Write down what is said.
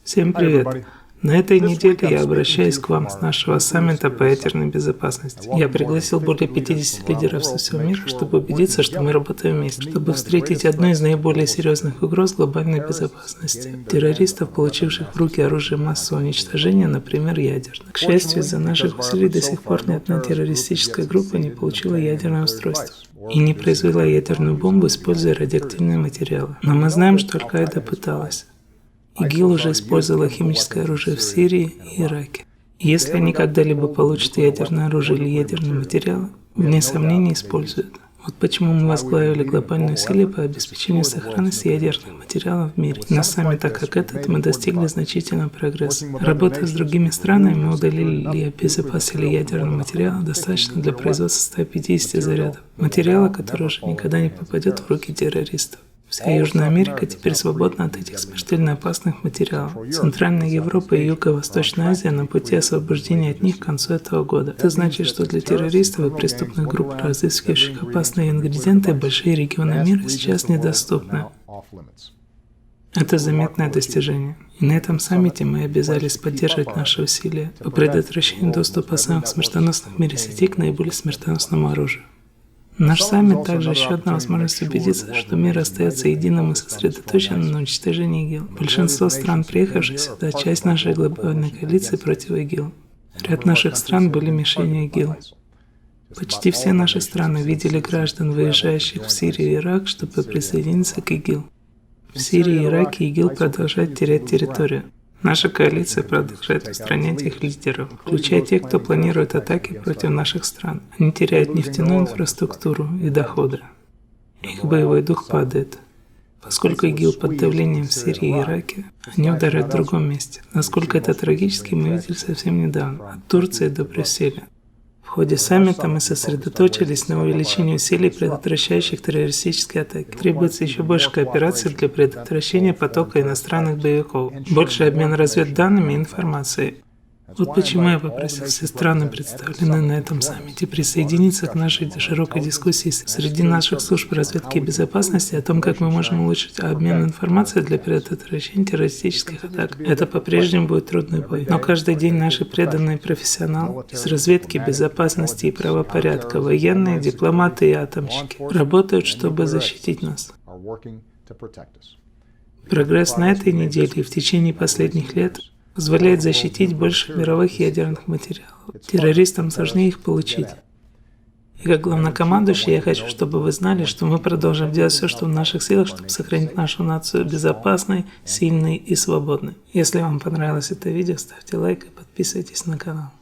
Всем привет! На этой неделе я обращаюсь к вам с нашего саммита по ядерной безопасности. Я пригласил более 50 лидеров со всего мира, чтобы убедиться, что мы работаем вместе, чтобы встретить одну из наиболее серьезных угроз глобальной безопасности – террористов, получивших в руки оружие массового уничтожения, например, ядерное. К счастью, из-за наших усилий до сих пор ни одна террористическая группа не получила ядерное устройство и не произвела ядерную бомбу, используя радиоактивные материалы. Но мы знаем, что Аль-Каида пыталась. ИГИЛ уже использовала химическое оружие в Сирии и Ираке. И если они когда-либо получат ядерное оружие или ядерные материалы, вне сомнений используют. Вот почему мы возглавили глобальные усилия по обеспечению сохранности ядерных материалов в мире. На саммитах как этот мы достигли значительного прогресса. Работая с другими странами, мы удалили и обезопасили ядерные материалы достаточно для производства 150 зарядов. Материала, который уже никогда не попадет в руки террористов. Вся Южная Америка теперь свободна от этих смертельно опасных материалов. Центральная Европа и Юго-Восточная Азия на пути освобождения от них к концу этого года. Это значит, что для террористов и преступных групп, разыскивающих опасные ингредиенты, большие регионы мира сейчас недоступны. Это заметное достижение. И на этом саммите мы обязались поддерживать наши усилия по предотвращению доступа самых смертоносных в мире сетей к наиболее смертоносному оружию. Наш саммит также еще одна возможность убедиться, что мир остается единым и сосредоточенным на уничтожении ИГИЛ. Большинство стран, приехавших сюда, часть нашей глобальной коалиции против ИГИЛ. Ряд наших стран были мишенью ИГИЛ. Почти все наши страны видели граждан, выезжающих в Сирию и Ирак, чтобы присоединиться к ИГИЛ. В Сирии и Ираке ИГИЛ продолжает терять территорию. Наша коалиция продолжает устранять их лидеров, включая тех, кто планирует атаки против наших стран. Они теряют нефтяную инфраструктуру и доходы. Их боевой дух падает. Поскольку ИГИЛ под давлением в Сирии и Ираке, они ударят в другом месте. Насколько это трагически, мы видели совсем недавно, от Турции до Брюсселя. В ходе саммита мы сосредоточились на увеличении усилий, предотвращающих террористические атаки. Требуется еще больше кооперации для предотвращения потока иностранных боевиков, больше обмен разведданными и информацией. Вот почему я попросил все страны, представленные на этом саммите, присоединиться к нашей широкой дискуссии среди наших служб разведки и безопасности о том, как мы можем улучшить обмен информацией для предотвращения террористических атак. Это по-прежнему будет трудный бой. Но каждый день наши преданные профессионалы из разведки, безопасности и правопорядка, военные, дипломаты и атомщики работают, чтобы защитить нас. Прогресс на этой неделе и в течение последних лет позволяет защитить больше мировых ядерных материалов. Террористам сложнее их получить. И как главнокомандующий я хочу, чтобы вы знали, что мы продолжим делать все, что в наших силах, чтобы сохранить нашу нацию безопасной, сильной и свободной. Если вам понравилось это видео, ставьте лайк и подписывайтесь на канал.